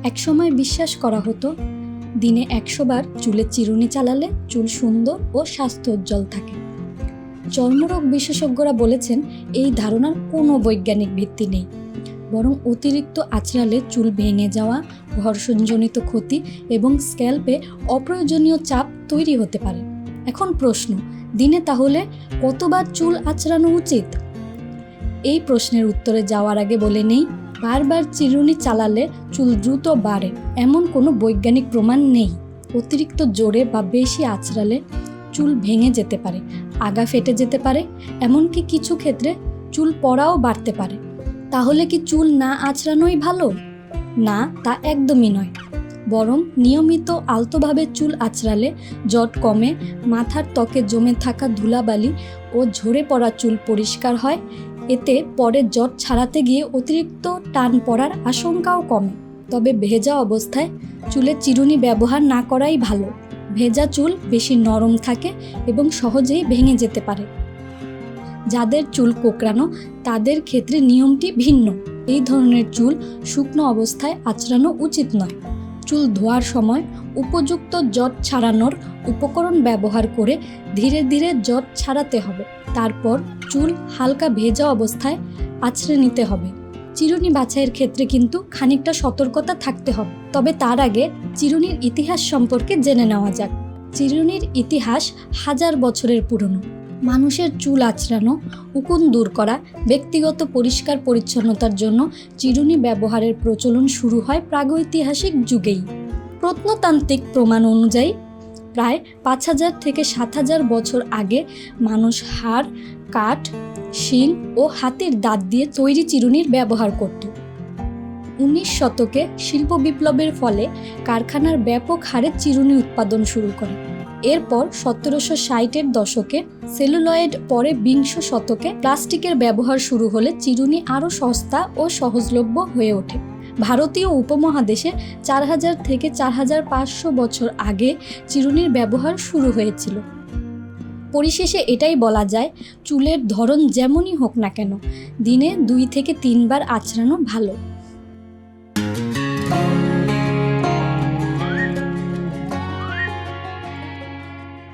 একসময় বিশ্বাস করা হতো দিনে 100 বার চুলের চিরুনি চালালে চুল সুন্দর ও স্বাস্থ্যোজ্জ্বল থাকে। চর্মরোগ বিশেষজ্ঞরা বলেছেন এই ধারণার কোনো বৈজ্ঞানিক ভিত্তি নেই, বরং অতিরিক্ত আঁচড়ালে চুল ভেঙে যাওয়া, ঘর্ষণজনিত ক্ষতি এবং স্ক্যাল্পে অপ্রয়োজনীয় চাপ তৈরি হতে পারে। এখন প্রশ্ন, দিনে তাহলে কতবার চুল আঁচড়ানো উচিত? এই প্রশ্নের উত্তরে যাওয়ার আগে বলে নেই, বারবার চিরুনি চালালে চুল দ্রুত বাড়ে এমন কোনো বৈজ্ঞানিক প্রমাণ নেই। অতিরিক্ত জোরে বা বেশি আঁচড়ালে চুল ভেঙে যেতে পারে, আগা ফেটে যেতে পারে, এমনকি কিছু ক্ষেত্রে চুল পড়াও বাড়তে পারে। তাহলে কি চুল না আঁচড়ানোই ভালো? না, তা একদমই নয়। বরং নিয়মিত আলতোভাবে চুল আঁচড়ালে জট কমে, মাথার ত্বকে জমে থাকা ধুলাবালি ও ঝরে পড়া চুল পরিষ্কার হয়। এতে পরে জট ছাড়াতে গিয়ে অতিরিক্ত টান পড়ার আশঙ্কাও কমে। তবে ভেজা অবস্থায় চুলে চিরুনি ব্যবহার না করাই ভালো। ভেজা চুল বেশি নরম থাকে এবং সহজেই ভেঙে যেতে পারে। যাদের চুল কোঁকড়ানো তাদের ক্ষেত্রে নিয়মটি ভিন্ন। এই ধরনের চুল শুকনো অবস্থায় আঁচড়ানো উচিত নয়। চুল ধোয়ার সময় উপযুক্ত জট ছাড়ানোর উপকরণ ব্যবহার করে ধীরে ধীরে জট ছাড়াতে হবে। তারপর চুল হালকা ভেজা অবস্থায় আঁচড়ে নিতে হবে। চিরুনি বাছাইয়ের ক্ষেত্রে কিন্তু খানিকটা সতর্কতা থাকতে হবে। তবে তার আগে চিরুনির ইতিহাস সম্পর্কে জেনে নেওয়া যাক। চিরুনির ইতিহাস হাজার বছরের পুরনো। মানুষের চুল আঁচড়ানো, উকুন দূর করা, ব্যক্তিগত পরিষ্কার পরিচ্ছন্নতার জন্য চিরুনি ব্যবহারের প্রচলন শুরু হয় প্রাগৈতিহাসিক যুগেই। প্রত্নতান্ত্রিক প্রমাণ অনুযায়ী প্রায় 5000 থেকে 7000 বছর আগে মানুষ হাড়, কাঠ, শিং ও হাতির দাঁত দিয়ে তৈরি চিরুনির ব্যবহার করত। 19 শতকে শিল্প বিপ্লবের ফলে কারখানার ব্যাপক হারে চিরুনি উৎপাদন শুরু করে। এরপর 1760-এর দশকে সেলুলয়েড, পরে 20 শতকে প্লাস্টিকের ব্যবহার শুরু হলে চিরুনি আরও সস্তা ও সহজলভ্য হয়ে ওঠে। ভারতীয় উপমহাদেশে 4000 থেকে 4500 বছর আগে চিরুনির ব্যবহার শুরু হয়েছিল। পরিশেষে এটাই বলা যায়, চুলের ধরন যেমনই হোক না কেন, দিনে 2 থেকে 3 বার আঁচড়ানো ভালো।